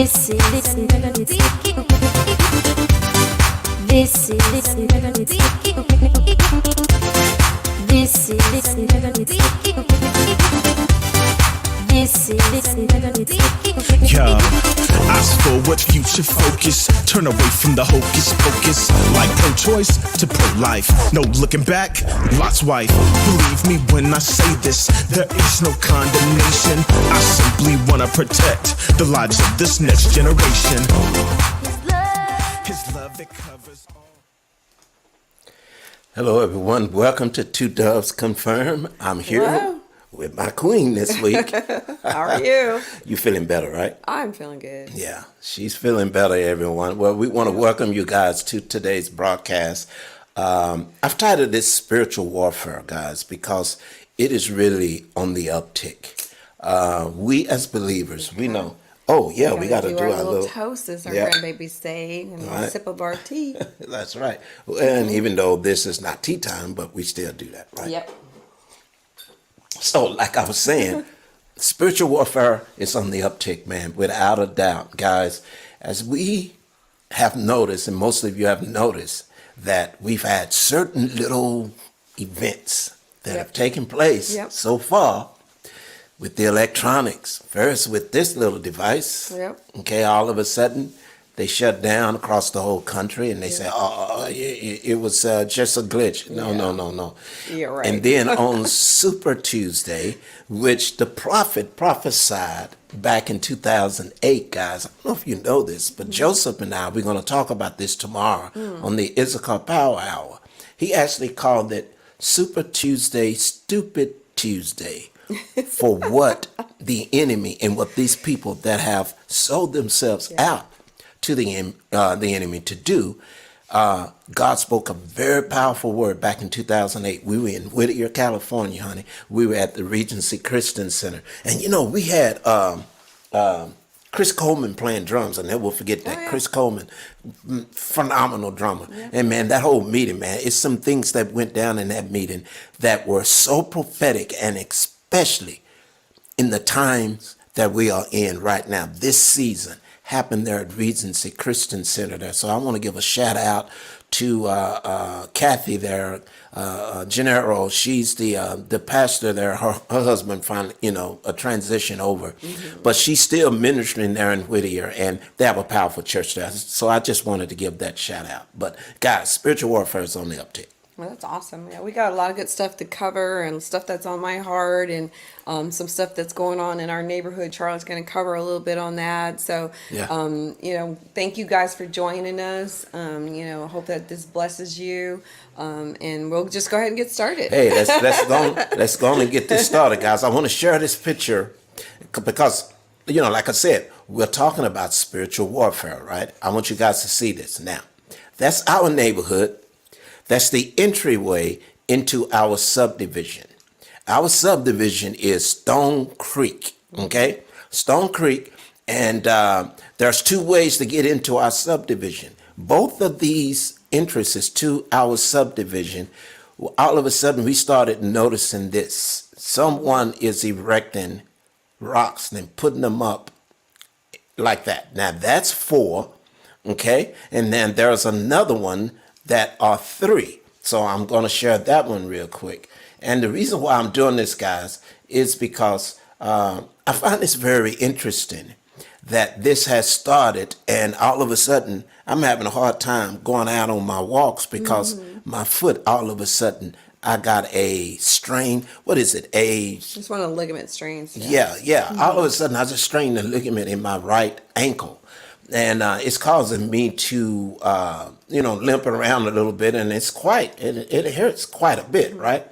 Yo, eyes forward, future focus. Turn away from the hocus pocus. Like pro-choice to pro-life. No looking back, Lot's wife. Believe me when I say this, there is no condemnation. I simply wanna protect the lives of this next generation. His love that covers all. Hello, everyone. Welcome to Two Doves Confirm. I'm here. Hello. With my queen this week. How are you? You feeling better, right? I'm feeling good. Yeah, she's feeling better, everyone. Well, we want to welcome you guys to today's broadcast. I've titled this Spiritual Warfare, guys, because it is really on the uptick. We as believers, we know. Oh, yeah, we got to do our little toast as our yeah. grandbaby say, and a sip of our tea. That's right. And even though this is not tea time, but we still do that, right? Yep. So, like I was saying, spiritual warfare is on the uptick, man, without a doubt, guys. As we have noticed, and most of you have noticed, that we've had certain little events that have taken place so far with the electronics. First, with this little device, okay, all of a sudden, they shut down across the whole country, and they say, "Oh, it was just a glitch." No. You're right. And then on Super Tuesday, which the prophet prophesied back in 2008, guys. I don't know if you know this, but Joseph and I, we're going to talk about this tomorrow on the Issachar Power Hour. He actually called it Super Tuesday, Stupid Tuesday, for what the enemy and what these people that have sold themselves out to the enemy to do. God spoke a very powerful word back in 2008. We were in Whittier, California, honey. We were at the Regency Christian Center. And, you know, we had Chris Coleman playing drums. I never will forget that. Chris Coleman, phenomenal drummer. And, man, that whole meeting, man, it's some things that went down in that meeting that were so prophetic, and especially in the times that we are in right now, this season. Happened there at Regency Christian Center there. So I want to give a shout out to Kathy there, Gennaro. She's the pastor there. Her husband finally, a transition over. But she's still ministering there in Whittier, and they have a powerful church there. So I just wanted to give that shout out. But guys, spiritual warfare is on the uptick. Well, that's awesome. Yeah, we got a lot of good stuff to cover, and stuff that's on my heart, and some stuff that's going on in our neighborhood. Charlotte's going to cover a little bit on that. So, thank you guys for joining us. I hope that this blesses you. And we'll just go ahead and get started. Hey, let's go on and get this started, guys. I want to share this picture because, like I said, we're talking about spiritual warfare, right? I want you guys to see this. Now, that's our neighborhood. That's the entryway into our subdivision. Our subdivision is Stone Creek, okay? Stone Creek, and there's two ways to get into our subdivision. Both of these entrances to our subdivision, all of a sudden we started noticing this. Someone is erecting rocks and putting them up like that. Now that's 4, okay? And then there's another one that are 3. So I'm going to share that one real quick. And the reason why I'm doing this, guys, is because I find this very interesting that this has started, and all of a sudden I'm having a hard time going out on my walks because my foot, all of a sudden, I got a strain. What is it? Just one of the ligament strains. Yeah. All of a sudden I just strained the ligament in my right ankle. And it's causing me to, limp around a little bit, and it hurts quite a bit, right?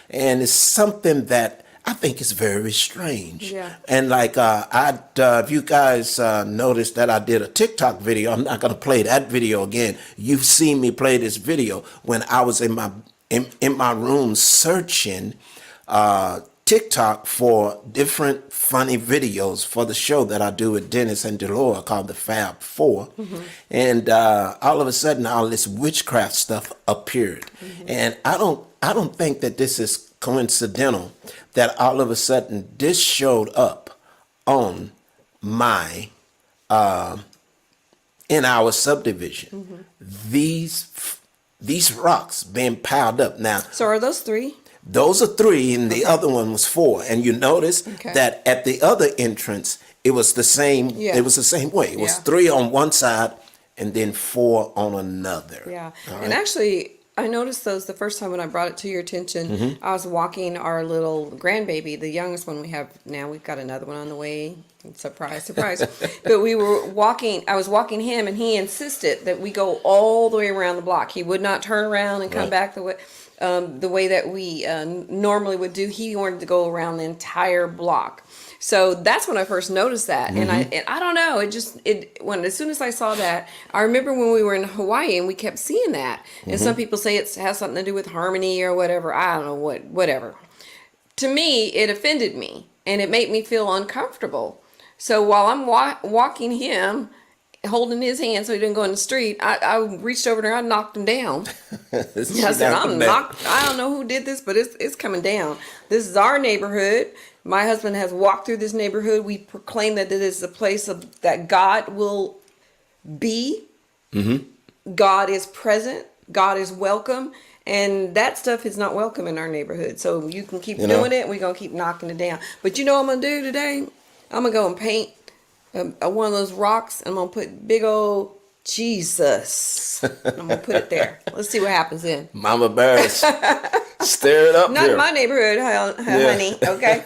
And it's something that I think is very strange. Yeah. And like, if you guys noticed that I did a TikTok video, I'm not going to play that video again. You've seen me play this video when I was in my room searching TikTok for different funny videos for the show that I do with Dennis and Delora called the Fab Four. And all of a sudden all this witchcraft stuff appeared. And I don't think that this is coincidental that all of a sudden this showed up on my in our subdivision. These rocks being piled up. Now, So are those 3? those are 3, and the other one was 4. And you notice that at the other entrance, it was the same. Yeah. It was the same way. It was Yeah. 3 on one side, and then 4 on another. Yeah. All And right? actually, I noticed those the first time when I brought it to your attention. I was walking our little grandbaby, the youngest one we have now. We've got another one on the way. Surprise, surprise. But I was walking him, and he insisted that we go all the way around the block. He would not turn around and come back the way that we normally would do. He wanted to go around the entire block. So that's when I first noticed that, and I don't know. As soon as I saw that, I remember when we were in Hawaii and we kept seeing that. And some people say it has something to do with harmony or whatever. I don't know whatever. To me, it offended me, and it made me feel uncomfortable. So while I'm walking him, holding his hand so he didn't go in the street, I reached over there, I knocked him down. I said, I don't know who did this, but it's coming down. This is our neighborhood. My husband has walked through this neighborhood. We proclaim that it is a place that God will be. God is present. God is welcome. And that stuff is not welcome in our neighborhood. So you can keep doing it, and we're going to keep knocking it down. But you know what I'm going to do today? I'm going to go and paint one of those rocks, and I'm going to put big old Jesus. I'm going to put it there. Let's see what happens then. Mama Bears, stir it up. Not in my neighborhood, honey. Okay.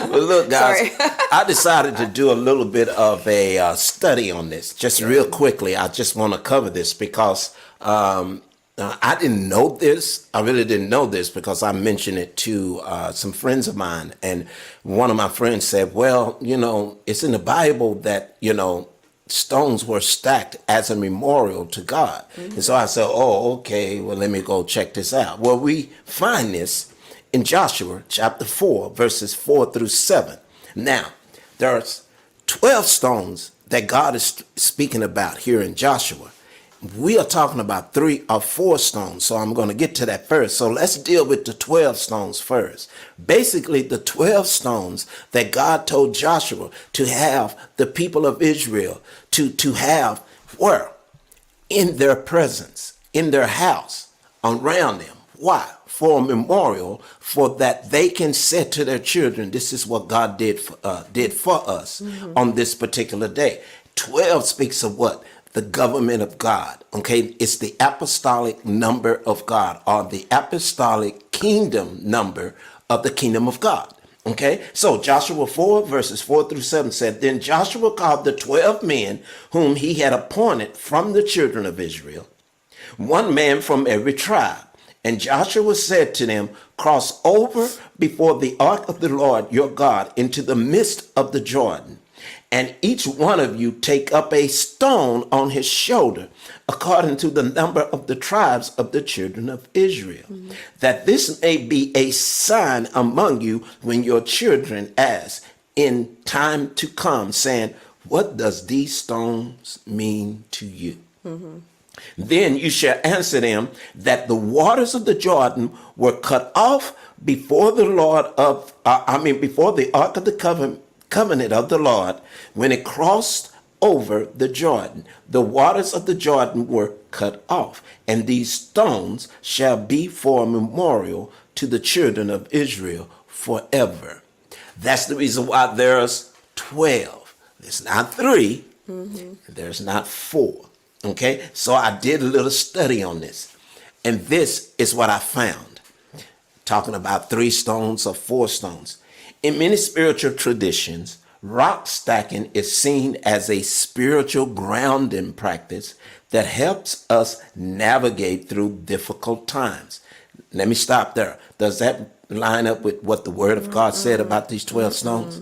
Well, look, guys, I decided to do a little bit of a study on this. Just real quickly, I just want to cover this because I didn't know this. I really didn't know this because I mentioned it to some friends of mine. And one of my friends said, well, it's in the Bible that, stones were stacked as a memorial to God. And so I said, oh, okay, well, let me go check this out. Well, we find this in Joshua chapter 4, verses 4 through 7. Now, there's 12 stones that God is speaking about here in Joshua. We are talking about 3 or 4 stones, so I'm going to get to that first. So let's deal with the 12 stones first. Basically, the 12 stones that God told Joshua to have the people of Israel to have were in their presence, in their house, around them. Why? For a memorial, for that they can say to their children, this is what God did for us on this particular day. 12 speaks of what? The government of God. Okay, it's the apostolic number of God, or the apostolic kingdom number of the kingdom of God. Okay, so Joshua 4 verses 4 through 7 said, then Joshua called the 12 men whom he had appointed from the children of Israel, one man from every tribe. And Joshua said to them, cross over before the ark of the Lord your God into the midst of the Jordan. And each one of you take up a stone on his shoulder, according to the number of the tribes of the children of Israel, that this may be a sign among you when your children ask in time to come, saying, what does these stones mean to you? Then you shall answer them that the waters of the Jordan were cut off before the before the ark of the covenant of the Lord, when it crossed over the Jordan. The waters of the Jordan were cut off, and these stones shall be for a memorial to the children of Israel forever. That's the reason why there's 12. There's not 3, there's not 4. Okay, so I did a little study on this, and this is what I found, talking about 3 stones or 4 stones. In many spiritual traditions, rock stacking is seen as a spiritual grounding practice that helps us navigate through difficult times. Let me stop there. Does that line up with what the Word of God said about these 12 stones?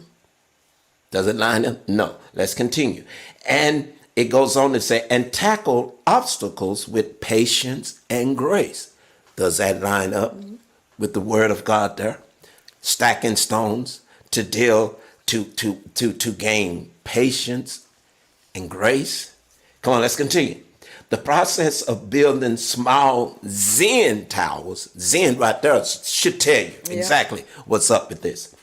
Does it line up? No. Let's continue. And it goes on to say, and tackle obstacles with patience and grace. Does that line up with the Word of God there? Stacking stones to deal to gain patience and grace. Come on, let's continue. The process of building small Zen towers, Zen right there should tell you exactly what's up with this,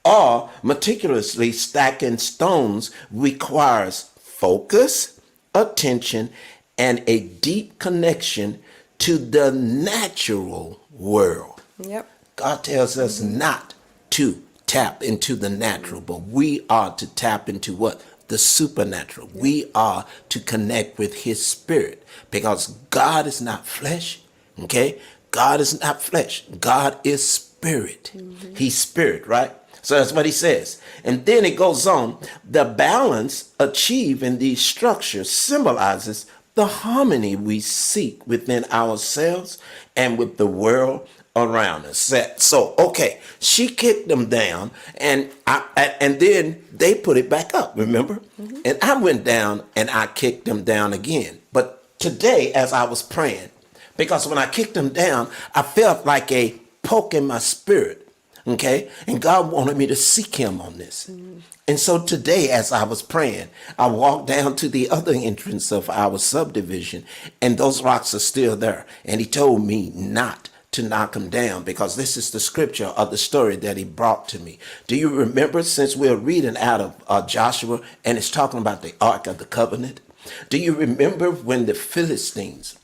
or meticulously stacking stones requires focus, attention, and a deep connection to the natural world. Yep. God tells us not to tap into the natural, but we are to tap into what? The supernatural. Yep. We are to connect with his spirit, because God is not flesh. Okay? God is not flesh. God is spirit. He's spirit, right? So that's what he says. And then it goes on. The balance achieved in these structures symbolizes the harmony we seek within ourselves and with the world around us. So, okay, she kicked them down, and then they put it back up, remember? And I went down and I kicked them down again. But today, as I was praying, because when I kicked them down, I felt like a poke in my spirit. Okay. And God wanted me to seek him on this. And so today, as I was praying, I walked down to the other entrance of our subdivision, and those rocks are still there. And he told me not to knock them down, because this is the scripture of the story that he brought to me. Do you remember, since we're reading out of Joshua, and it's talking about the Ark of the Covenant? Do you remember when the Philistines,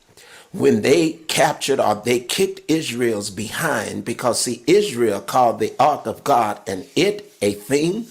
when they captured, or they kicked Israel's behind, because see, Israel called the ark of God and it a thing,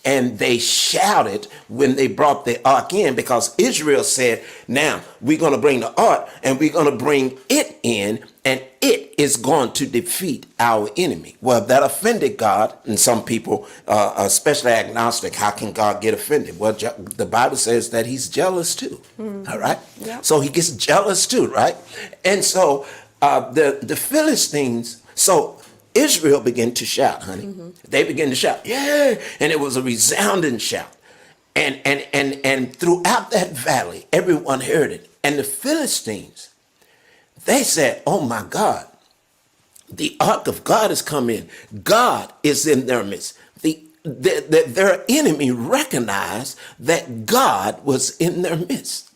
and they shouted when they brought the ark in, because Israel said, now we're going to bring the ark and we're going to bring it in, and it is going to defeat our enemy. Well, that offended God, and some people, especially agnostic, how can God get offended? Well, the Bible says that he's jealous too. All right. Yep. So he gets jealous too, right? And so the Philistines, so Israel began to shout, honey. They began to shout, yeah, and it was a resounding shout. And throughout that valley, everyone heard it. And the Philistines, they said, oh my God, the ark of God has come in. God is in their midst. Their enemy recognized that God was in their midst.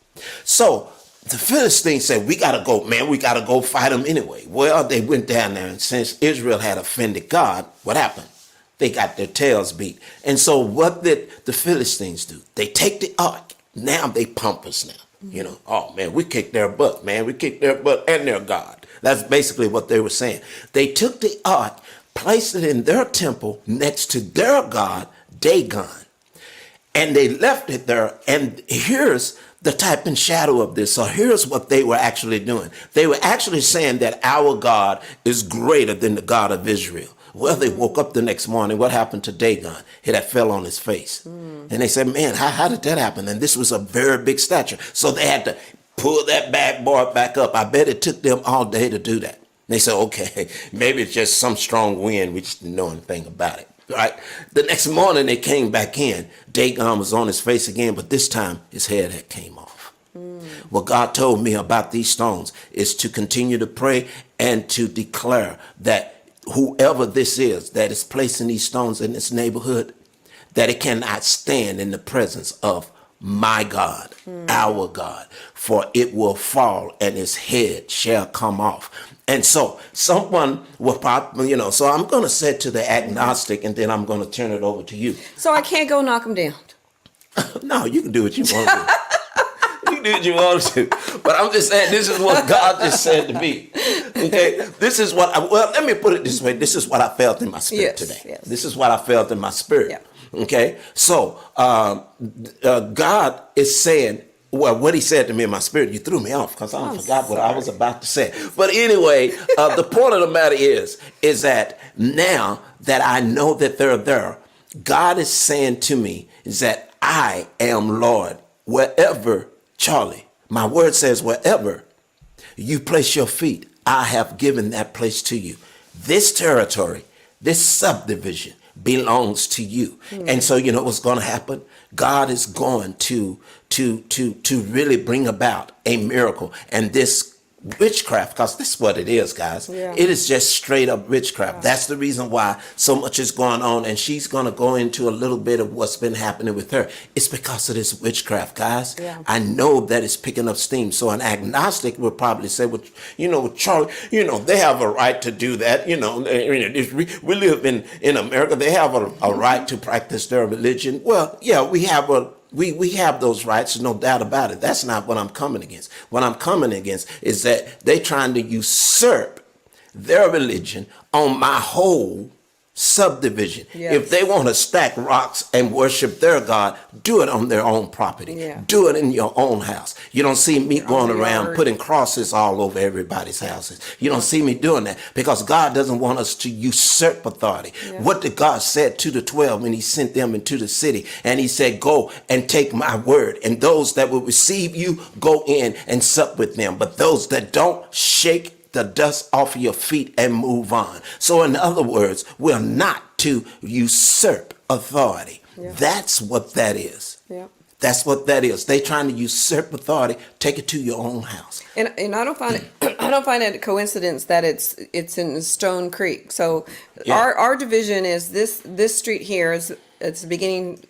So the Philistines said, we got to go, man, we got to go fight them anyway. Well, they went down there, and since Israel had offended God, what happened? They got their tails beat. And so what did the Philistines do? They take the ark. Now they pump us now. You know, oh man, we kicked their butt, man. We kicked their butt and their God. That's basically what they were saying. They took the ark, placed it in their temple next to their God, Dagon. And they left it there. And here's the type and shadow of this. So here's what they were actually doing. They were actually saying that our God is greater than the God of Israel. Well, they woke up the next morning. What happened to Dagon? He had fell on his face. And they said, man, how did that happen? And this was a very big stature. So they had to pull that bad boy back up. I bet it took them all day to do that. They said, okay, maybe it's just some strong wind. We just didn't know anything about it. Right? The next morning they came back in. Dagon was on his face again, but this time his head had came off. What God told me about these stones is to continue to pray and to declare that whoever this is that is placing these stones in this neighborhood, that it cannot stand in the presence of my God, our God, for it will fall and its head shall come off. And so someone will probably, so I'm going to say to the agnostic, and then I'm going to turn it over to you. So I can't go knock them down? No, you can do what you want to do. You do what you want to. But I'm just saying, this is what God just said to me. Okay, this is what, let me put it this way. This is what I felt in my spirit today. Yes. This is what I felt in my spirit. Yeah. Okay, so God is saying, well, what he said to me in my spirit, you threw me off because I forgot what I was about to say. But anyway, the point of the matter is that now that I know that they're there, God is saying to me is that I am Lord. Wherever, Charlie, my word says wherever you place your feet, I have given that place to you. This territory, this subdivision belongs to you. And so you know what's going to happen? God is going to really bring about a miracle. And this witchcraft, because this is what it is, guys. Yeah. It is just straight up witchcraft. That's the reason why so much is going on, and she's going to go into a little bit of what's been happening with her. It's because of this witchcraft, guys. Yeah. I know that it's picking up steam. So an agnostic would probably say, well, Charlie, they have a right to do that. We live in America. They have a right to practice their religion. Well, yeah, we have we have those rights, no doubt about it. That's not what I'm coming against. What I'm coming against is that they're trying to usurp their religion on my whole subdivision. Yes. If they want to stack rocks and worship their God, do it on their own property. Yeah. Do it in your own house. You don't see me going own around yard. putting crosses all over everybody's houses. You don't see me doing that, because God doesn't want us to usurp authority. Yeah. What did God said to the 12 when he sent them into the city? And he said, go and take my word, and those that will receive you, go in and sup with them. But those that don't, shake the dust off of your feet and move on. So in other words, we're not to usurp authority. Yeah. That's what that is. Yeah. That's what that is. They trying to usurp authority. Take it to your own house. And I don't find it I don't find it a coincidence that it's in Stone Creek. So Yeah. our division is this street here is it's the beginning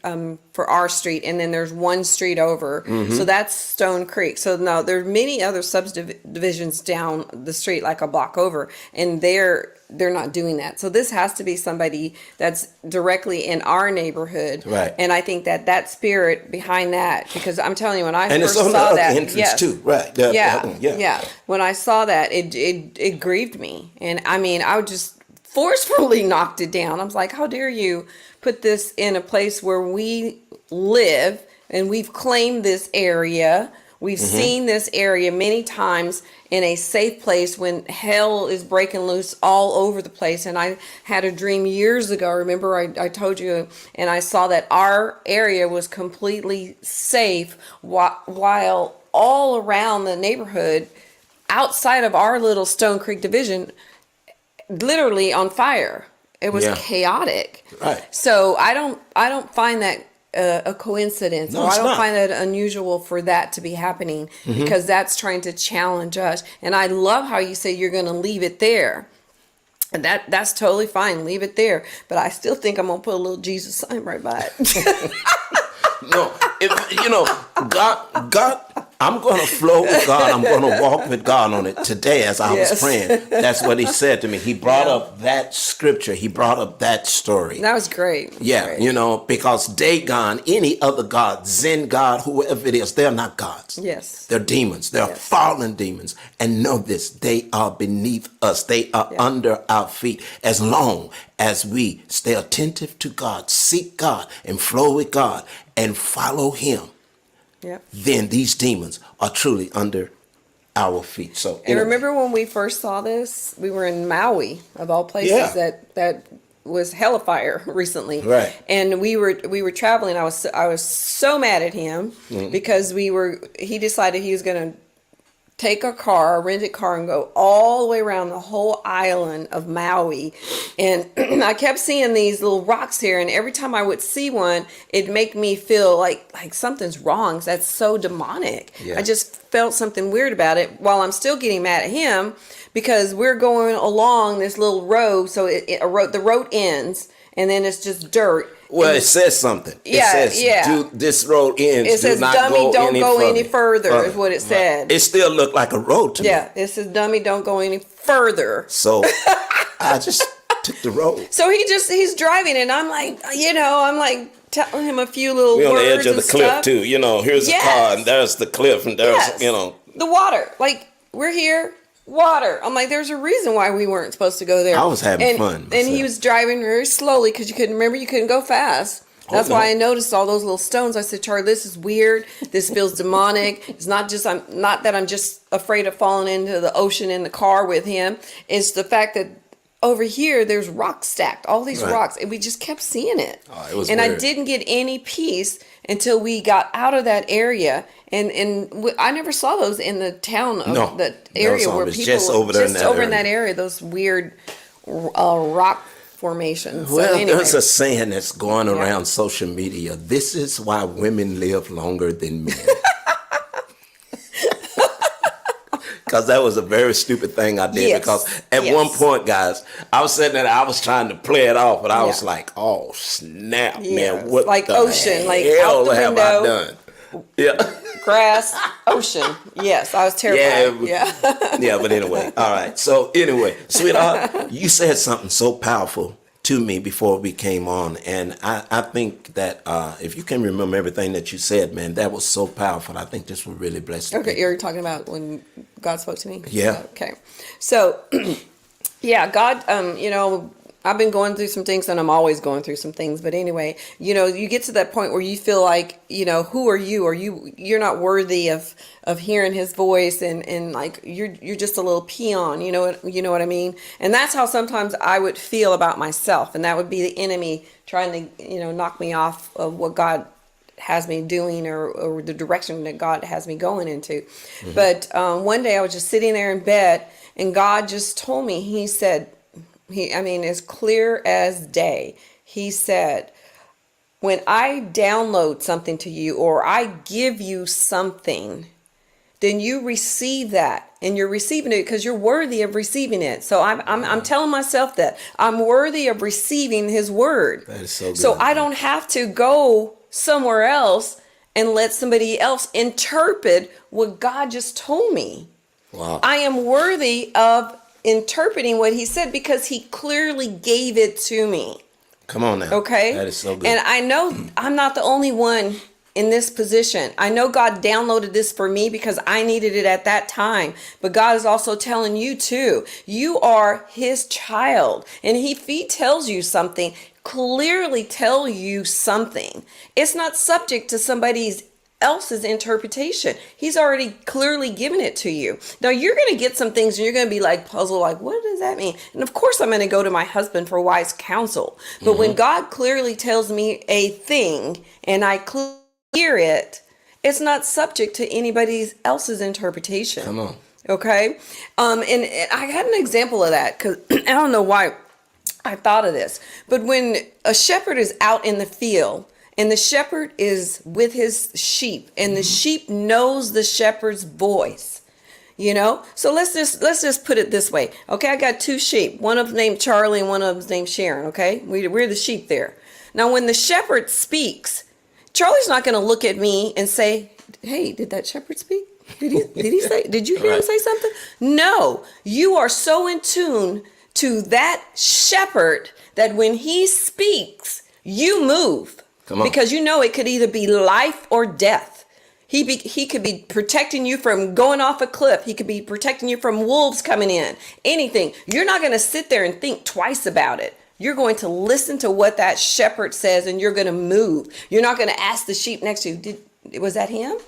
for our street, and then there's one street over. So that's Stone Creek. So now there's many other subdivisions down the street, like a block over, and they're not doing that. So this has to be somebody that's directly in our neighborhood. Right. And I think that spirit behind that, because I'm telling you, when I And first it's on the saw other that, entrance yes. too. Right. Yeah. When I saw that, it grieved me. And I mean, I just forcefully knocked it down. I was like, how dare you put this in a place where we live, and we've claimed this area. We've seen this area many times in a safe place when hell is breaking loose all over the place. And I had a dream years ago. Remember, I told you, and I saw that our area was completely safe while all around the neighborhood outside of our little Stone Creek division, literally on fire. It was chaotic. Right. So I don't find that a coincidence, No, or I it's don't not. find that unusual for that to be happening, because that's trying to challenge us. And I love how you say you're going to leave it there. And that's totally fine. Leave it there. But I still think I'm going to put a little Jesus sign right by it. No, God, I'm going to flow with God. I'm going to walk with God on it today as I was praying. That's what he said to me. He brought up that scripture. He brought up that story. That was great. Yeah, Great. because Dagon, any other god, Zen god, whoever it is, they're not gods. Yes. They're demons. They're fallen demons. And know this, they are beneath us. They are under our feet. As long as we stay attentive to God, seek God, and flow with God, and follow him, then these demons are truly under our feet. So, And remember when we first saw this, we were in Maui, of all places, that was hellfire recently. Right. And we were traveling. I was so mad at him because he decided he was going to take a rented car, and go all the way around the whole island of Maui. And I kept seeing these little rocks here, and every time I would see one, it'd make me feel like something's wrong. That's so demonic. Yeah. I just felt something weird about it, while I'm still getting mad at him because we're going along this little road. So the road ends, and then it's just dirt. well, And it says something. Yeah, it says, this road ends. it says, do not dummy, go don't any go further. any further, is what it said. It still looked like a road to me. Yeah, it says, dummy, don't go any further. So I just took the road. So he's driving, and I'm like, telling him a few little We're on words the edge of the and cliff stuff. too. Here's a car, and there's the cliff, and there's Yes. The water. Like, we're here, water. I'm like, there's a reason why we weren't supposed to go there. I was having fun And myself. he was driving very slowly because you couldn't go fast. That's no. why I noticed all those little stones. I said, Charlie, this is weird. This feels demonic. It's not that I'm just afraid of falling into the ocean in the car with him. It's the fact that over here there's rocks stacked, all these rocks, and we just kept seeing it. Oh, it was and I weird. didn't get any peace until we got out of that area. And I never saw those in the town of the area where it's people just over there in that area. in that area. Those weird rock formations. Well, so anyway. there's a saying that's going around social media. This is why women live longer than men. Because that was a very stupid thing I did. Yes. Because at Yes. one point, guys, I was sitting there, I was trying to play it off, but I was Yeah. like, oh, snap, Yes. man. What Like the ocean, like out hell the have I window. done? Yeah. Grass, ocean. Yes, I was terrified. Yeah. Yeah, but anyway. All right. So anyway, sweetheart, you said something so powerful to me before we came on. And I think that if you can remember everything that you said, man, that was so powerful. I think this will really bless you. Okay, you're talking about when God spoke to me? Yeah. Okay. So, yeah, God, I've been going through some things and I'm always going through some things. But anyway, you get to that point where you feel like, who are you? You're not worthy of hearing his voice and like you're just a little peon, you know what I mean? And that's how sometimes I would feel about myself. And that would be the enemy trying to, knock me off of what God has me doing or the direction that God has me going into. Mm-hmm. But one day I was just sitting there in bed and God just told me, he said, as clear as day, he said, when I download something to you or I give you something, then you receive that and you're receiving it because you're worthy of receiving it. So I'm telling myself that I'm worthy of receiving his word. That is so good. So I don't have to go somewhere else and let somebody else interpret what God just told me. Wow. I am worthy of interpreting what he said because he clearly gave it to me. Come on now. Okay? That is so good. And I know I'm not the only one in this position. I know God downloaded this for me because I needed it at that time. But God is also telling you too. You are his child. And if he tells you something, clearly tell you something. It's not subject to somebody's else's interpretation. He's already clearly given it to you. Now you're going to get some things and you're going to be like puzzled, like, what does that mean? And of course I'm going to go to my husband for wise counsel. But when God clearly tells me a thing and I clear it, it's not subject to anybody else's interpretation. Come on. Okay. And I had an example of that because I don't know why I thought of this, but when a shepherd is out in the field and the shepherd is with his sheep and the sheep knows the shepherd's voice, so let's just put it this way. Okay. I got two sheep, one of them named Charlie and one of them's named Sharon. Okay. We're the sheep there. Now, when the shepherd speaks, Charlie's not going to look at me and say, hey, did that shepherd speak? Did you hear him say something? No, you are so in tune to that shepherd that when he speaks, you move. Because it could either be life or death. He could be protecting you from going off a cliff. He could be protecting you from wolves coming in. Anything. You're not going to sit there and think twice about it. You're going to listen to what that shepherd says and you're going to move. You're not going to ask the sheep next to you, was that him?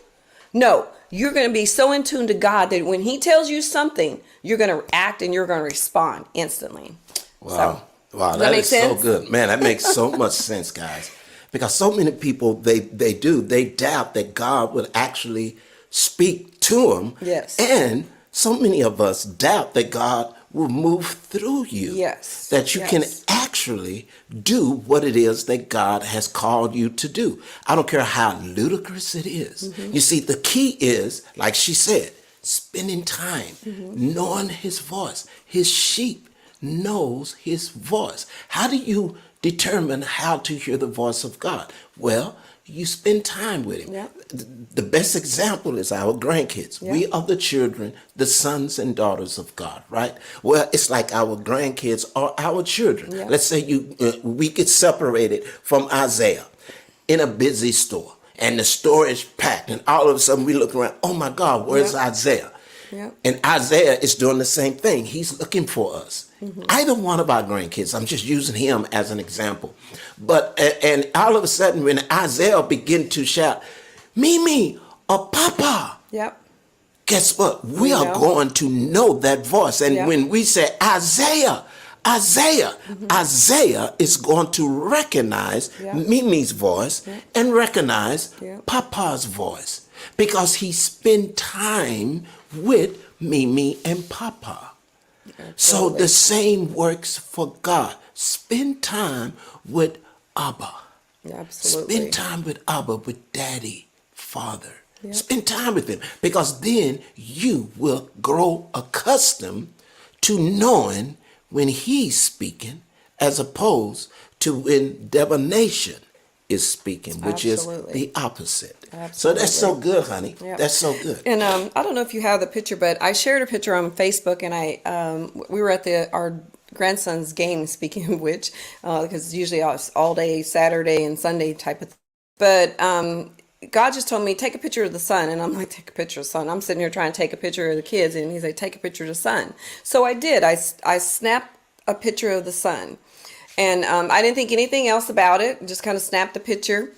No, you're going to be so in tune to God that when he tells you something, you're going to act and you're going to respond instantly. Wow. So, wow. That is so good. Man, that makes so much sense, guys. Because so many people, they doubt that God would actually speak to them. Yes. And so many of us doubt that God will move through you. Yes. That you can actually do what it is that God has called you to do. I don't care how ludicrous it is. Mm-hmm. You see, the key is, like she said, spending time, knowing his voice. His sheep knows his voice. How do you determine how to hear the voice of God? Well, you spend time with him. Yep. The best example is our grandkids. Yep. We are the children, the sons and daughters of God, right? Well, it's like our grandkids are our children. Yep. Let's say we get separated from Isaiah in a busy store and the store is packed and all of a sudden we look around, oh my God, where's Isaiah? Yep. And Isaiah is doing the same thing. He's looking for us. Either one of our grandkids, I'm just using him as an example. But, and all of a sudden when Isaiah began to shout, Mimi or Papa, guess what? We are going to know that voice. And when we say Isaiah, Isaiah is going to recognize Mimi's voice and recognize Papa's voice because he spent time with Mimi and Papa. Absolutely. So the same works for God. Spend time with Abba. Absolutely. Spend time with Abba, with Daddy, Father. Yep. Spend time with him, because then you will grow accustomed to knowing when he's speaking as opposed to when divination is speaking, which Absolutely. is the opposite. Absolutely. So that's so good, honey. Yep. That's so good. And I don't know if you have the picture, but I shared a picture on Facebook, and we were at our grandson's game, speaking of which, because usually it's all day Saturday and Sunday type of thing. But God just told me, take a picture of the sun. And I'm like, take a picture of the sun. I'm sitting here trying to take a picture of the kids. And he's like, take a picture of the sun. So I did. I snapped a picture of the sun. And I didn't think anything else about it. Just kind of snapped the picture.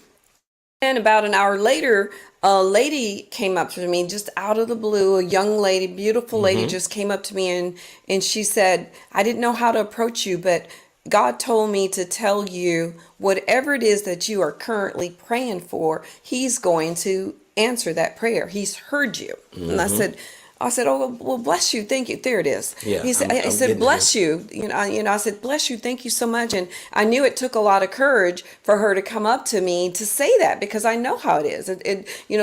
And about an hour later, a lady came up to me just out of the blue. A young lady, beautiful lady, just came up to me and she said, I didn't know how to approach you, but God told me to tell you whatever it is that you are currently praying for, he's going to answer that prayer. He's heard you. And I said, oh, well, bless you. Thank you. There it is. Yeah, He said, I'm I said, bless you. I said, bless you. Thank you so much. And I knew it took a lot of courage for her to come up to me to say that, because I know how it is.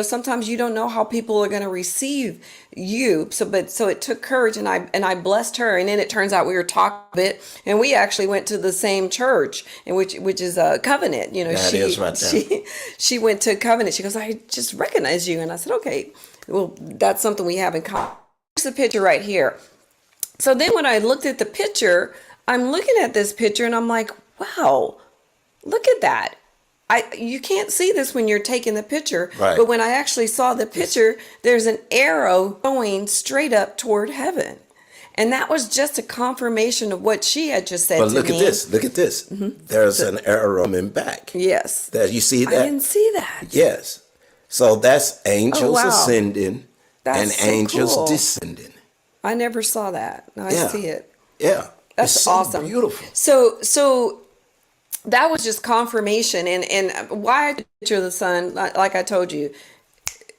Sometimes you don't know how people are going to receive you. So it took courage, and I blessed her. And then it turns out we were talking a bit, and we actually went to the same church, and which is a Covenant. That is right there. She went to Covenant. She goes, I just recognize you. And I said, okay. Well, that's something we have in common. Here's the picture right here. So then when I looked at the picture, I'm looking at this picture and I'm like, wow, look at that. You can't see this when you're taking the picture, right. But when I actually saw the picture, there's an arrow going straight up toward heaven. And that was just a confirmation of what she had just said to me. But look at this. There's an arrow in back. Yes. You see that? I didn't see that. Yes. So that's angels wow. ascending That's and so angels cool. descending. I never saw that. Now I see it. Yeah. That's it's so awesome. Beautiful. So that was just confirmation. And why I picture the sun, like I told you,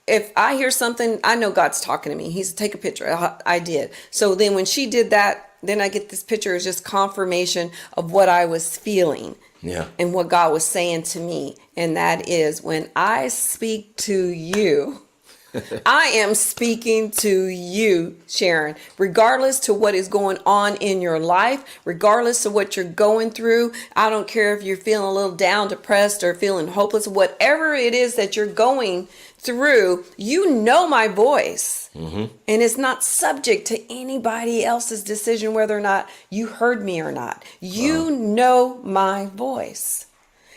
if I hear something, I know God's talking to me. He said, take a picture. I did. So then when she did that, then I get this picture as just confirmation of what I was feeling. Yeah. And what God was saying to me. And that is, when I speak to you, I am speaking to you, Sharon, regardless to what is going on in your life, regardless of what you're going through. I don't care if you're feeling a little down, depressed, or feeling hopeless, whatever it is that you're going through, you know my voice. And it's not subject to anybody else's decision whether or not you heard me or not. You know my voice.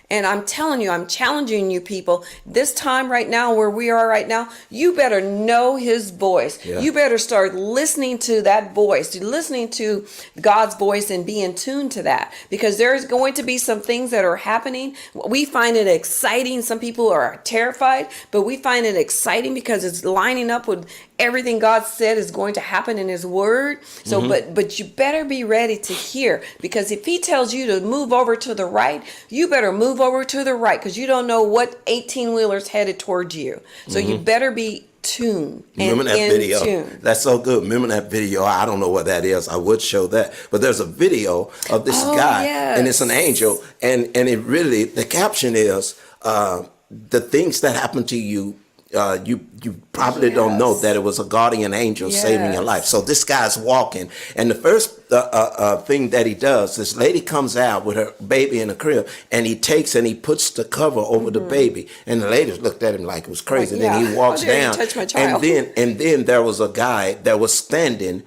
And I'm telling you, I'm challenging you people, this time right now, where we are right now, you better know his voice. Yeah. You better start listening to that voice, listening to God's voice, and be in tune to that, because there's going to be some things that are happening. We find it exciting. Some people are terrified, but we find it exciting because it's lining up with everything God said is going to happen in his word. So, but you better be ready to hear, because if he tells you to move over to the right, you better move over to the right, because you don't know what 18-wheeler's headed towards you. So you better be tuned and Remember that in video? tune. That's so good. Remember that video? I don't know what that is. I would show that. But there's a video of this guy, and it's an angel. And it really, the caption is, the things that happen to you, you probably don't know that it was a guardian angel saving your life. So this guy's walking, and the first thing that he does, this lady comes out with her baby in the crib, and he takes and he puts the cover over the baby, and the ladies looked at him like it was crazy. Like, Then he walks How dare you down, touch my child? and then there was a guy that was standing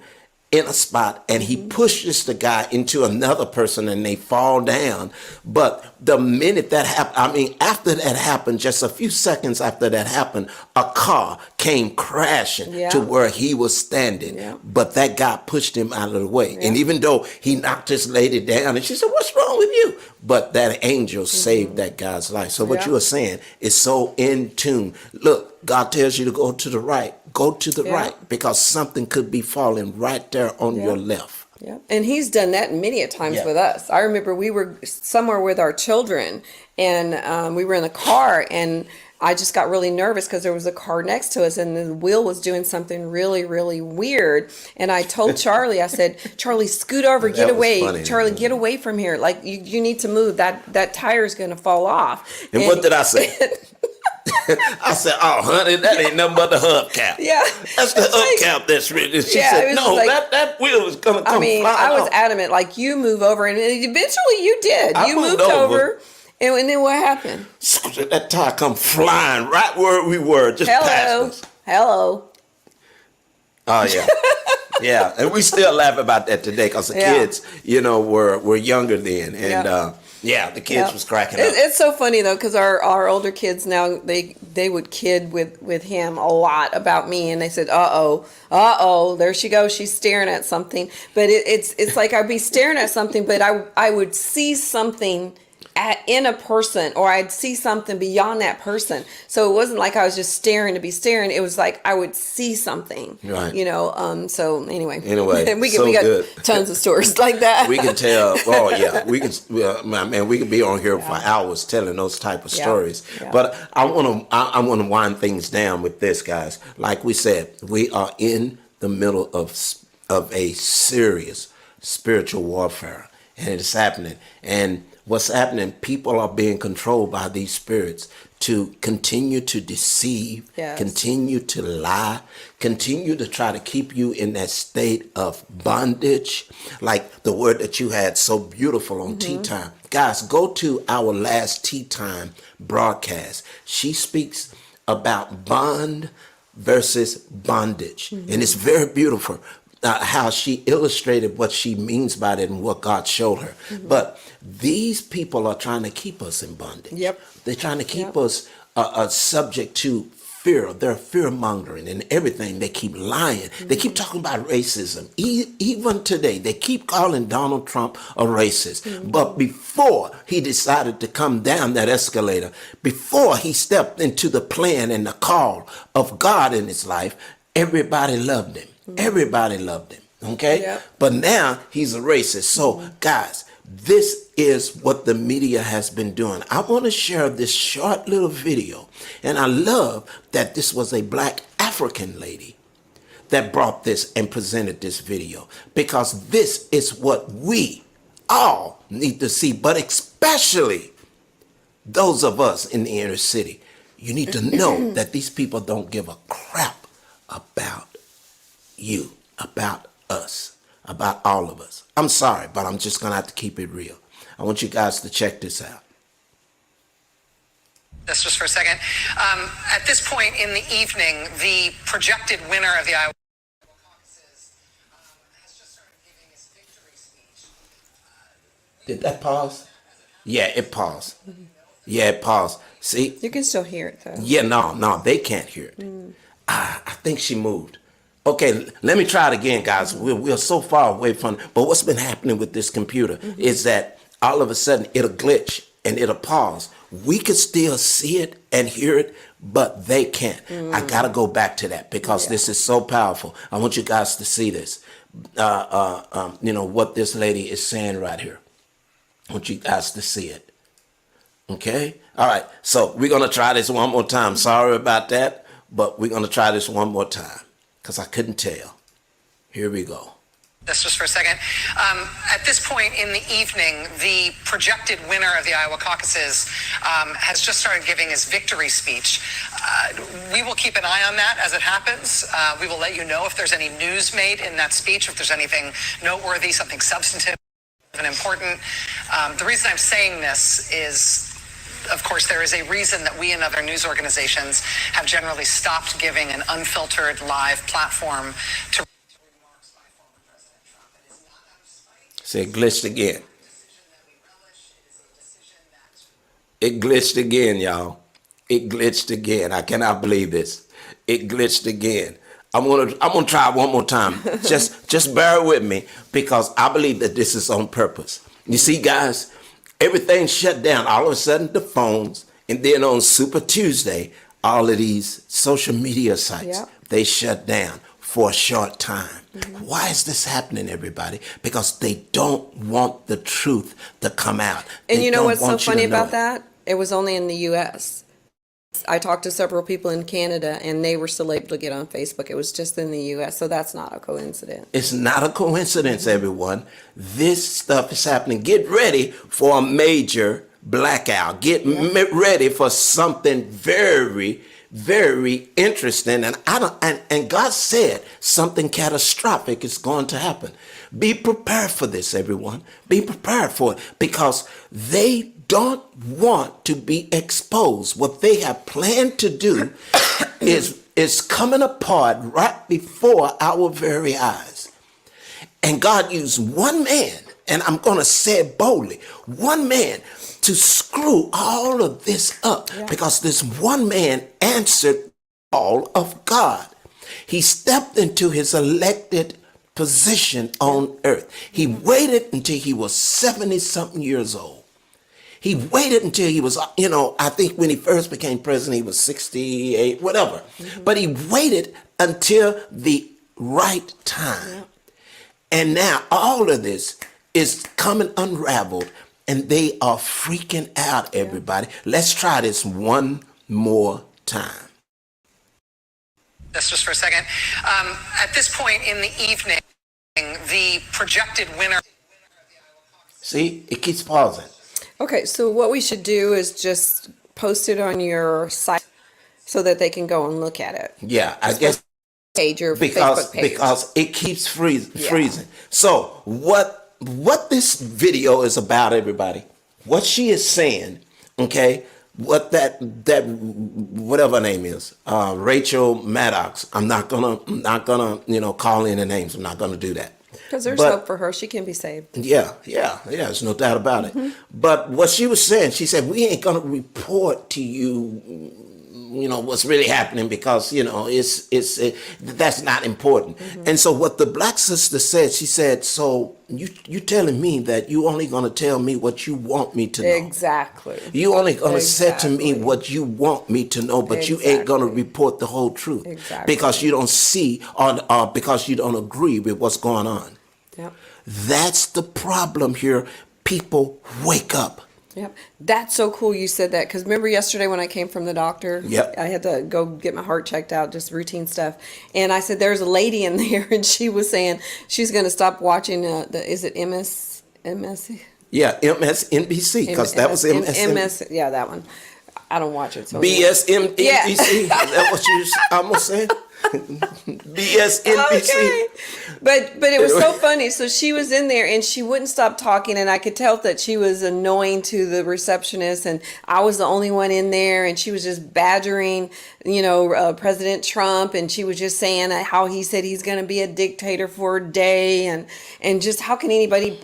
in a spot, and he pushes the guy into another person, and they fall down. But the minute that happened, after that happened, just a few seconds after that happened, a car came crashing to where he was standing. Yeah. But that guy pushed him out of the way. And even though he knocked this lady down, and she said, "What's wrong with you?" But that angel saved that guy's life. So what you were saying is so in tune. Look, God tells you to go to the right. Go to the right, because something could be falling right there on your left. Yeah. And he's done that many a times with us. I remember we were somewhere with our children, and we were in the car, and I just got really nervous because there was a car next to us, and the wheel was doing something really, really weird. And I told Charlie, I said, "Charlie, scoot over, get away. Funny. Charlie, get away from here. Like, you need to move. That tire is going to fall off." And what did I say? I said, "Oh, honey, that ain't nothing but the hubcap. Yeah. That's the It's like- hubcap that's written." She Yeah, it said, was "No, like- that wheel is gonna come I mean, flying I was off." adamant, like, you move over, and eventually you did. I You moved moved over. over, and then what happened? That tire come flying right where we were, just past Hello, us. hello. Oh yeah, yeah, and we still laugh about that today because the Yeah. kids, were younger then, and the kids Yeah. was cracking up. It's so funny though, because our older kids now they would kid with him a lot about me, and they said, uh oh, there she goes, she's staring at something. But it's like I'd be staring at something, but I would see something in a person, or I'd see something beyond that person. So it wasn't like I was just staring to be staring. It was like I would see something, Right. So anyway, we so got good. tons of stories like that. We can tell. Oh yeah, we can. Man, we could be on here for hours telling those type of stories. Yeah. But I want to wind things down with this, guys. Like we said, we are in the middle of a serious spiritual warfare, and it's happening. And what's happening? People are being controlled by these spirits to continue to deceive, Yes. continue to lie, continue to try to keep you in that state of bondage, like the word that you had so beautiful on Tea Time. Guys, go to our last Tea Time broadcast. She speaks about bond versus bondage, and it's very beautiful. How she illustrated what she means by that and what God showed her. But these people are trying to keep us in bondage. Yep. They're trying to keep Yep. us subject to fear. They're fear mongering and everything. They keep lying. They keep talking about racism. Even today, they keep calling Donald Trump a racist. But before he decided to come down that escalator, before he stepped into the plan and the call of God in his life, everybody loved him. Everybody loved him. Okay? Yeah. But now he's a racist. So, guys, this is what the media has been doing. I want to share this short little video. And I love that this was a black African lady that brought this and presented this video, because this is what we all need to see, but especially those of us in the inner city. You need to know that these people don't give a crap about you, about us, about all of us. I'm sorry, but I'm just going to have to keep it real. I want you guys to check this out. This just for a second. At this point in the evening, the projected winner of the Iowa caucuses has just started giving his victory speech. Did that pause? Yeah, it paused. Yeah, it paused. See? You can still hear it though. Yeah, no, they can't hear it. I think she moved. Okay, let me try it again, guys. We're so far away from it. But what's been happening with this computer is that all of a sudden it'll glitch and it'll pause. We could still see it and hear it, but they can't. I got to go back to that because this is so powerful. I want you guys to see this. What this lady is saying right here. I want you guys to see it. Okay? All right. So we're going to try this one more time. Sorry about that, but we're going to try this one more time because I couldn't tell. Here we go. This just for a second. At this point in the evening, the projected winner of the Iowa caucuses has just started giving his victory speech. We will keep an eye on that as it happens. We will let you know if there's any news made in that speech, if there's anything noteworthy, something substantive and important. The reason I'm saying this is, of course, there is a reason that we and other news organizations have generally stopped giving an unfiltered live platform to remarks by former President Trump. It is not out of spite. See, it glitched again. Decision that we relish. It is a decision that It glitched again, y'all. It glitched again. I cannot believe this. It glitched again. I'm gonna try one more time. just bear with me because I believe that this is on purpose. You see, guys, everything shut down. All of a sudden, the phones, and then on Super Tuesday, all of these social media sites, they shut down for a short time. Why is this happening, everybody? Because they don't want the truth to come out. And They you know don't what's so want you funny to know about it. that? It was only in the U.S. I talked to several people in Canada, and they were still able to get on Facebook. It was just in the U.S., so that's not a coincidence. It's not a coincidence, everyone. This stuff is happening. Get ready for a major blackout. Get ready for something very, very interesting. And and God said something catastrophic is going to happen. Be prepared for this, everyone. Be prepared for it, because they don't want to be exposed. What they have planned to do is coming apart right before our very eyes. And God used one man, and I'm going to say it boldly, one man to screw all of this up, because this one man answered all of God. He stepped into his elected position on earth. He waited until he was 70 something years old. He waited until he was, I think when he first became president, he was 68, whatever. But he waited until the right time. And now all of this is coming unraveled, and they are freaking out, everybody. Let's try this one more time. This just for a second. At this point in the evening, the projected winner. See, it keeps pausing. Okay, so what we should do is just post it on your site so that they can go and look at it. Yeah, I guess Page or because Facebook page. because it keeps freezing. So what this video is about, everybody, what she is saying, okay, what that whatever her name is, Rachel Maddox. I'm not gonna call in the names. I'm not gonna do that. Because there's hope for her. She can be saved. Yeah. There's no doubt about it. But what she was saying, she said, we ain't gonna report to you, what's really happening, because that's not important. And so what the black sister said, she said, so you telling me that you only gonna tell me what you want me to know. Exactly. You only gonna say to me what you want me to know, but you ain't gonna report the whole truth. Exactly. Because you don't see or because you don't agree with what's going on. Yep. That's the problem here. People, wake up. Yep. That's so cool you said that, because remember yesterday when I came from the doctor? Yep. I had to go get my heart checked out, just routine stuff. And I said, there's a lady in there, and she was saying she's going to stop watching, is it MS? Yeah, MSNBC, because that was MS, yeah, that one. I don't watch it. So BSNBC, Yeah. is that what you almost said? BSNBC. Okay. But it was so funny. So she was in there and she wouldn't stop talking, and I could tell that she was annoying to the receptionist, and I was the only one in there, and she was just badgering, President Trump, and she was just saying how he said he's going to be a dictator for a day, and just how can anybody,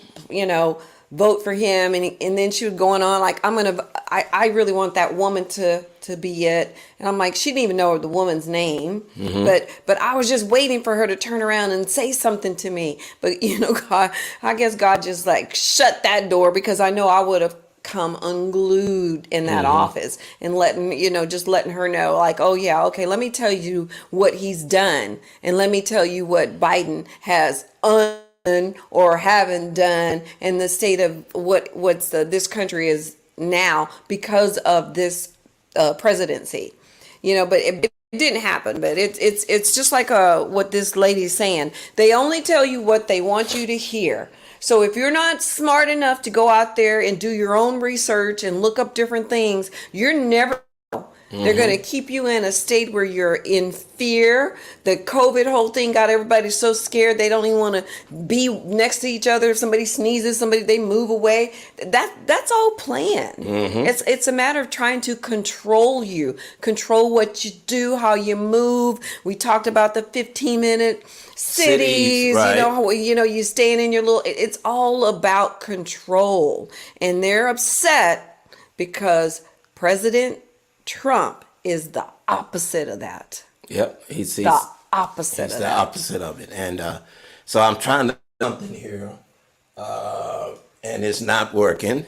vote for him, and then she was going on like, I really want that woman to be it, and I'm like, she didn't even know the woman's name, but I was just waiting for her to turn around and say something to me, but God, I guess God just like shut that door, because I know I would have come unglued in that office and letting her know, like, oh yeah, okay, let me tell you what he's done, and let me tell you what Biden has or haven't done in the state of this country is now because of this presidency, but it didn't happen. But it's just like what this lady's saying. They only tell you what they want you to hear. So if you're not smart enough to go out there and do your own research and look up different things, you're never. They're going to keep you in a state where you're in fear. The COVID whole thing got everybody so scared they don't even want to be next to each other. If somebody sneezes, they move away. That's all planned. It's a matter of trying to control you, control what you do, how you move. We talked about the 15-minute cities, right. You staying in your little. It's all about control, and they're upset because President Trump is the opposite of that. Yep, he's the opposite of the that. opposite of it. And so I'm trying to do something here, and it's not working.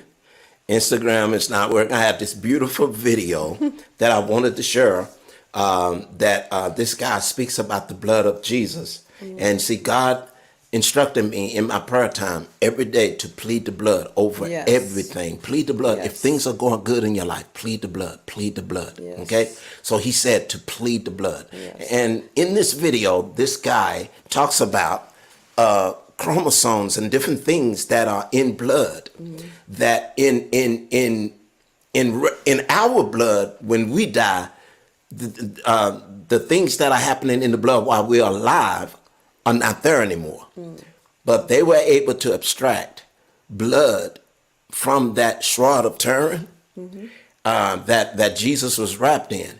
Instagram is not working. I have this beautiful video that I wanted to share, that this guy speaks about the blood of Jesus. And see, God instructed me in my prayer time every day to plead the blood over everything. Plead the blood. If things are going good in your life, plead the blood. Plead the blood. Okay? So he said to plead the blood. And in this video, this guy talks about chromosomes and different things that are in blood that in in our blood, when we die, the things that are happening in the blood while we're alive are not there anymore. But they were able to abstract blood from that shroud of Turin that Jesus was wrapped in.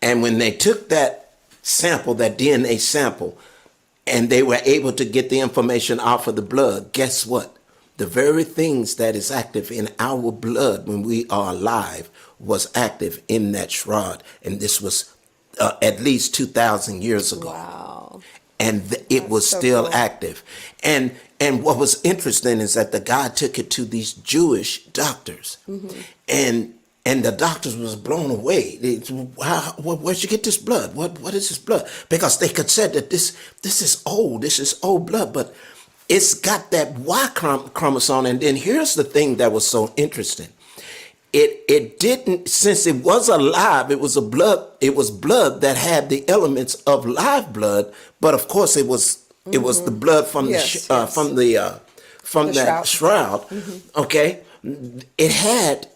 And when they took that sample, that DNA sample, and they were able to get the information off of the blood, guess what? The very things that is active in our blood when we are alive was active in that shroud. And this was at least 2,000 years ago. Wow. And it was so still cool. active. And what was interesting is that the guy took it to these Jewish doctors. And the doctors was blown away. Where'd you get this blood? What is this blood? Because they could say that this is old blood, but it's got that Y chromosome. And then here's the thing that was so interesting. It didn't, since it was alive, it was blood that had the elements of live blood, but of course it was the blood from the shroud. Okay, it had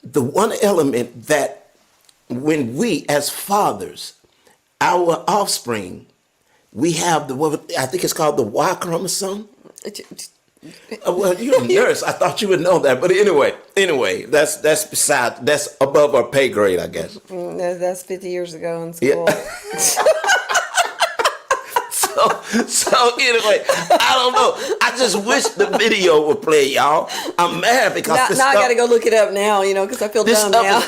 the one element that when we as fathers, our offspring, we have I think it's called the Y chromosome. Well, you're a nurse. I thought you would know that. But anyway, that's above our pay grade, I guess. That's 50 years ago in school. Yeah. So anyway, I don't know. I just wish the video would play, y'all. I'm mad because now I got to go look it up now, because I feel dumb now.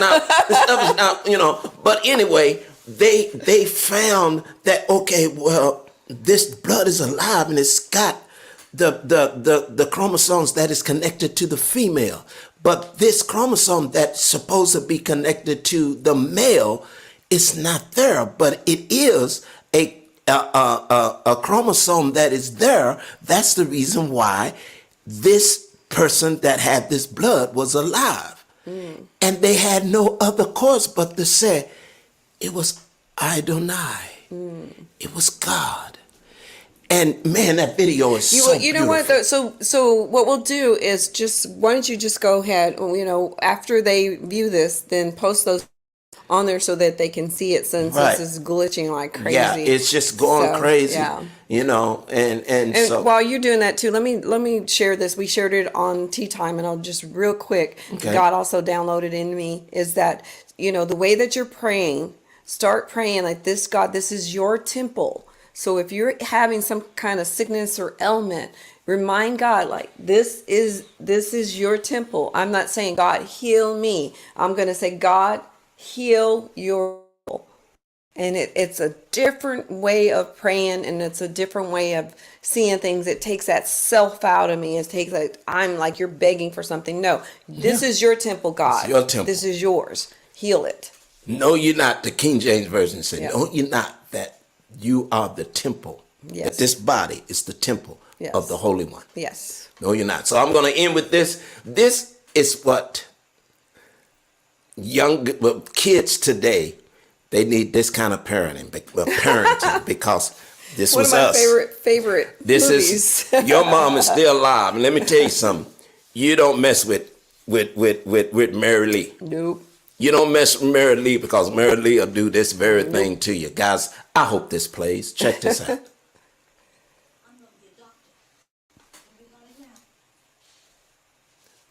This stuff is not, But anyway, they found that, okay, well, this blood is alive and it's got the chromosomes that is connected to the female, but this chromosome that's supposed to be connected to the male is not there. But it is a chromosome that is there. That's the reason why this person that had this blood was alive, and they had no other course but to say it was Adonai. It was God. And man, that video is so You know what? So what we'll do is why don't you just go ahead, after they view this, then post those on there so that they can see it, since this is glitching like crazy. Yeah, it's just going crazy. Yeah. And so while you're doing that too, let me share this. We shared it on Tea Time, and I'll just real quick. Okay. God also downloaded in me is that the way that you're praying, start praying like this. God, this is your temple. So if you're having some kind of sickness or ailment, remind God, like, this is your temple. I'm not saying, God, heal me. I'm going to say, God, heal your temple. And it's a different way of praying, and it's a different way of seeing things. It takes that self out of me. It takes that I'm like, you're begging for something. No, this is your temple, God. It's your temple. This is yours. Heal it. No, you're not. The King James Version said, no, you're not. That you are the temple. Yes. That this body is the temple of the Holy One. Yes. No, you're not. So I'm going to end with this. This is what kids today, they need this kind of parenting because this One was of my us. favorite This movies. is your mom is still alive, and let me tell you something. You don't mess with Mary Lee. Nope. You don't mess with Mary Lee, because Mary Lee will do this very thing to you. Guys, I hope this plays. Check this out.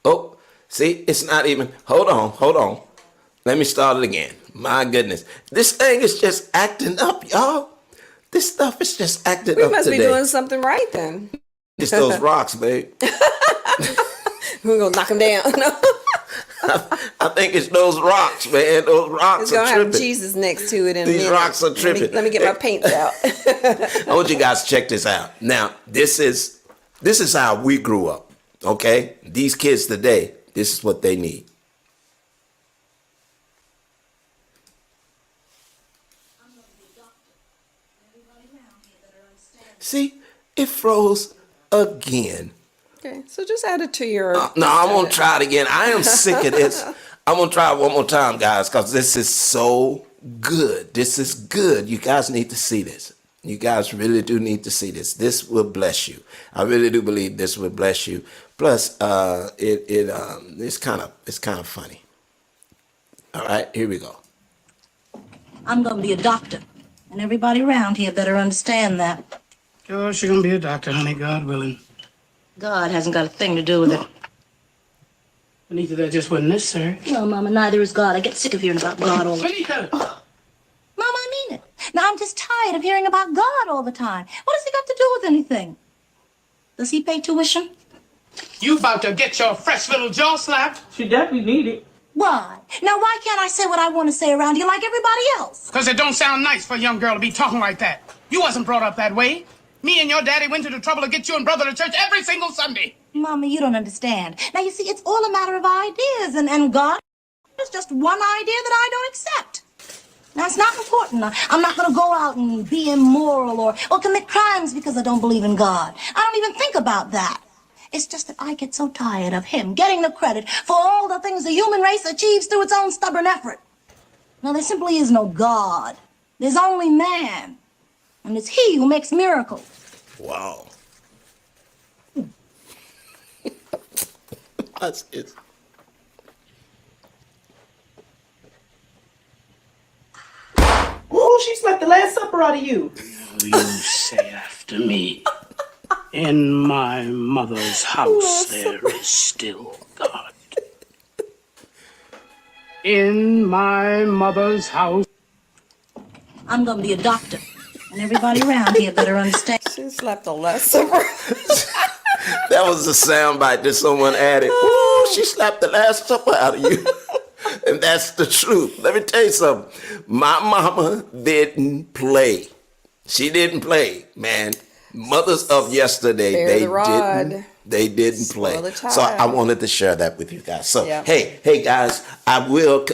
Oh, see, it's not even. Hold on. Let me start it again. My goodness. This thing is just acting up, y'all. This stuff is just acting up today. We must be doing something right then. It's those rocks, babe. We're going to knock them down. I think it's those rocks, man. Those rocks It's are going to tripping. have Jesus next to it in a These minute. rocks are tripping. Let me get my paints out. I want you guys to check this out. Now, this is how we grew up, okay? These kids today, this is what they need. See, it froze again. Okay, so just add it to your... No, I'm going to try it again. I am sick of this. I'm going to try it one more time, guys, because this is so good. This is good. You guys need to see this. You guys really do need to see this. This will bless you. I really do believe this will bless you. Plus, it's kind of funny. All right, here we go. I'm gonna be a doctor, and everybody around here better understand that. Oh, she's gonna be a doctor, honey, God willing. God hasn't got a thing to do with it. Anita, that just wasn't necessary. No, Mama, neither is God. I get sick of hearing about God all the time. Anita! Mama, I mean it. Now, I'm just tired of hearing about God all the time. What has he got to do with anything? Does he pay tuition? You about to get your fresh little jaw slapped? She definitely need it. Why? Now, why can't I say what I want to say around here like everybody else? Because it don't sound nice for a young girl to be talking like that. You wasn't brought up that way. Me and your daddy went to the trouble to get you and brother to church every single Sunday. Mama, you don't understand. Now, you see, it's all a matter of ideas, and God is just one idea that I don't accept. Now, it's not important. I'm not going to go out and be immoral or commit crimes because I don't believe in God. I don't even think about that. It's just that I get so tired of him getting the credit for all the things the human race achieves through its own stubborn effort. Now, there simply is no God. There's only man. And it's he who makes miracles. Wow. That's it. Oh, she slept the Last Supper out of you. You say after me. In my mother's house there is still God. In my mother's house. I'm going to be a doctor. And everybody around here better understand. She slept the Last Supper. That was a soundbite that someone added. Ooh, she slapped the Last Supper out of you. And that's the truth. Let me tell you something. My mama didn't play. She didn't play, man. Mothers of yesterday, they didn't play. The So I wanted to share that with you guys. So Yeah. hey guys, I will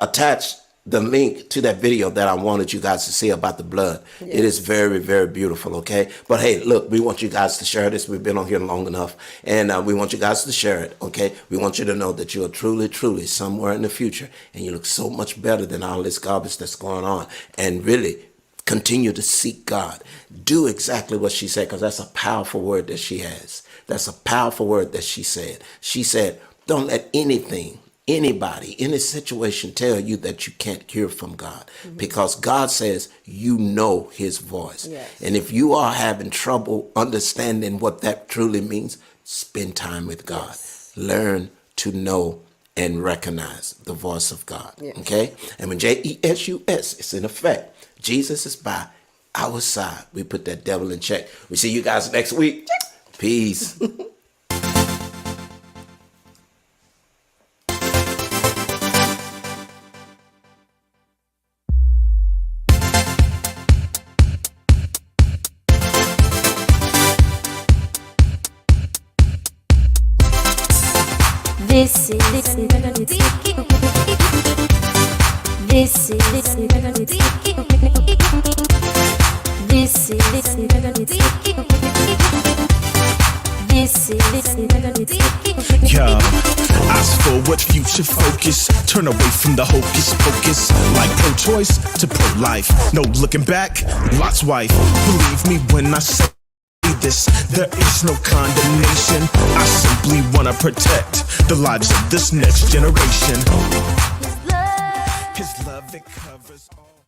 attach the link to that video that I wanted you guys to see about the blood. Yes. It is very, very beautiful, okay? But hey, look, we want you guys to share this. We've been on here long enough, and we want you guys to share it, okay? We want you to know that you are truly, truly somewhere in the future, and you look so much better than all this garbage that's going on. And really, continue to seek God. Do exactly what she said, because that's a powerful word that she has. That's a powerful word that she said. She said, don't let anybody in this situation tell you that you can't hear from God, because God says you know his voice. Yes. And if you are having trouble understanding what that truly means, spend time with God. Yes. Learn to know and recognize the voice of God. Yes. Okay? And when Jesus is in effect, Jesus is by our side, we put that devil in check. We see you guys next week. Peace. This is Yo, ask for what future focus. Turn away from the hocus pocus. Like pro-choice to pro-life. No looking back, Lot's wife. Believe me when I say this, there is no condemnation. I simply wanna protect the lives of this next generation. His love, it covers all.